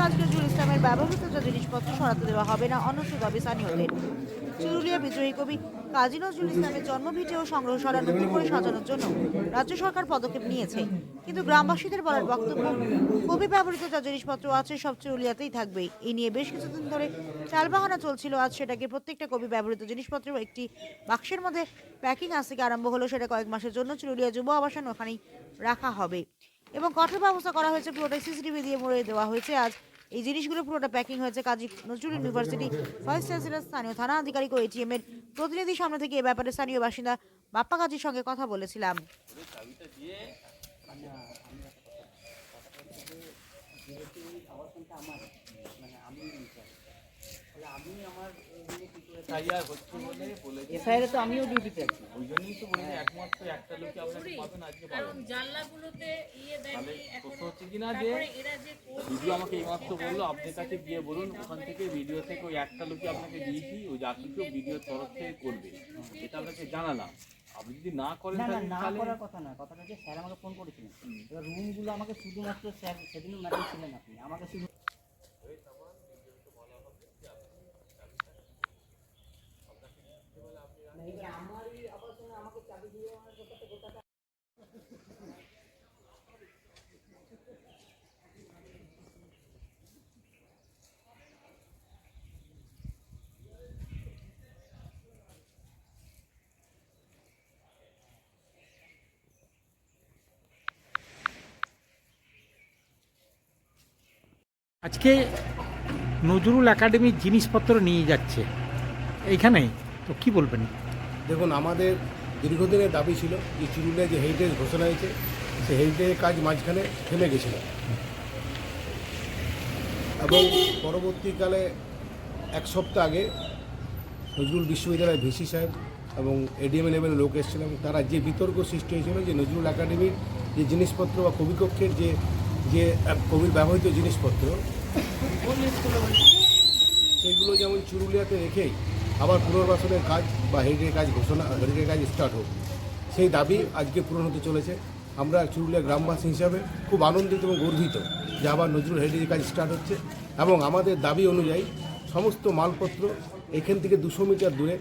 নাজরুল ইসলামের ব্যবহৃত যে জিনিসপত্র সরাতে দেওয়া হবে না, অন্যত্র দাবি স্থানীয়দের। চুরুলিয়া বিদ্রোহী কবি কাজী নজরুল ইসলামের জন্মভিটে ও সংগ্রহশালা নতুন করে সাজানোর জন্য রাজ্য সরকার পদক্ষেপ নিয়েছে, কিন্তু গ্রামবাসীদের বলার বক্তব্য, কবি ব্যবহৃত যা জিনিসপত্র আছে সব চুরুলিয়াতেই থাকবে। এই নিয়ে বেশ কিছুদিন ধরে টালবাহানা চলছিল। আজ সেটাকে প্রত্যেকটা কবি ব্যবহৃত জিনিসপত্র একটি বাক্সের মধ্যে প্যাকিং আজ থেকে আরম্ভ হলো। সেটা কয়েক মাসের জন্য চুরুলিয়া যুব আবাসন ওখানেই রাখা হবে এবং কঠোর ব্যবস্থা করা হয়েছে। পুরোটাই সিসিটিভি দিয়ে মুড়ে দেওয়া হয়েছে। আজ এই জিনিসগুলো পুরোটা প্যাকিং হয়েছে। Kazi Nazrul university vice chancellor, স্থানীয় থানা আধিকারিক ও এটিএম এর প্রতিনিধি সামনে থেকে এ ব্যাপারে স্থানীয় বাসিন্দা বাপ্পা কাজীর সঙ্গে কথা বলেছিলাম। এসআইরে তো আমিও ডিউটিতে আছি। ওই জন্যই তো বলি একমাত্র একটা লোকই আপনাকে পাবেন, আজকে পাবেন। জানলাগুলোতে তাহলে প্রশ্ন হচ্ছে কিনা যে ভিডিও আমাকে এইমাত্র বললো, আপনার কাছে গিয়ে বলুন ওখান থেকে ভিডিও থেকে ওই একটা লোকই আপনাকে দিয়েছি, ওই যা কিছু ভিডিওর তরফ থেকে করবে, এটা আপনাকে জানালাম। আপনি যদি না করেন না করার কথা না, কথাটা যে স্যার আমাকে ফোন করেছিলেন, এবার রুমগুলো আমাকে শুধুমাত্র স্যার সেদিনও ম্যাডাম ছিলেন, আপনি আমাকে শুধু আজকে নজরুল একাডেমির জিনিসপত্র নিয়ে যাচ্ছে এইখানে, তো কি বলবেন? দেখুন, আমাদের দীর্ঘদিনের দাবি ছিল যে চুরুলিয়ায় যে হেরিটেজ ঘোষণা হয়েছে সেই হেরিটেজের কাজ মাঝখানে থেমে গেছিল এবং পরবর্তীকালে এক সপ্তাহ আগে নজরুল বিশ্ববিদ্যালয়ের ভিসি সাহেব এবং এডিএম লেভেলের লোক এসেছিলেন এবং তারা যে বিতর্ক সৃষ্টি হয়েছিল যে নজরুল একাডেমির যে জিনিসপত্র বা কবিকক্ষের যে যে কবির ব্যবহৃত জিনিসপত্র সেগুলো যেমন চুরুলিয়াতে রেখেই আবার পুনর্বাসনের কাজ বা হেরিটেজের কাজ স্টার্ট হোক, সেই দাবি আজকে পূরণ হতে চলেছে। আমরা চুরুলিয়া গ্রামবাসী হিসাবে খুব আনন্দিত এবং গর্বিত যে আবার নজরুল হেরিটেজের কাজ স্টার্ট হচ্ছে এবং আমাদের দাবি অনুযায়ী সমস্ত মালপত্র এখান থেকে 200 মিটার দূরে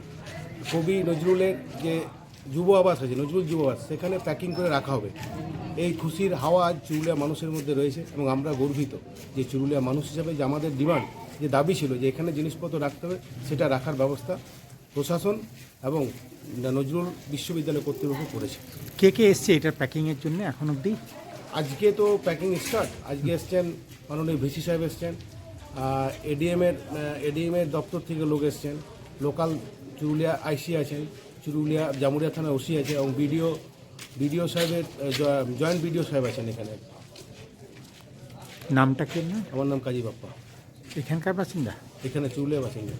কবি নজরুলের যে যুব আবাস আছে, নজরুল যুব আবাস, সেখানে প্যাকিং করে রাখা হবে। এই খুশির হাওয়া আজ চুরুলিয়া মানুষের মধ্যে রয়েছে এবং আমরা গর্বিত যে চুরুলিয়া মানুষ হিসাবে যে আমাদের ডিমান্ড, যে দাবি ছিল যে এখানে জিনিসপত্র রাখতে হবে, সেটা রাখার ব্যবস্থা প্রশাসন এবং নজরুল বিশ্ববিদ্যালয় কর্তৃপক্ষ করেছে। কে কে এসছে এটার প্যাকিংয়ের জন্য এখন অবধি? আজকে তো প্যাকিং স্টার্ট। আজকে এসছেন মাননীয় ভিসি সাহেব, এসছেন এডিএমের দপ্তর থেকে লোক এসছেন, লোকাল চুরুলিয়া আইসি আছেন, চুরুলিয়া জামুরিয়া থানা ওসি আছে এবং বিডিও সাহেবের জয়েন্ট বিডিও সাহেব আছেন এখানে। নামটা কি? আমার নাম কাজী বাপ্পা, এখানকার বাসিন্দা, এখানে চুরুলিয়া বাসিন্দা।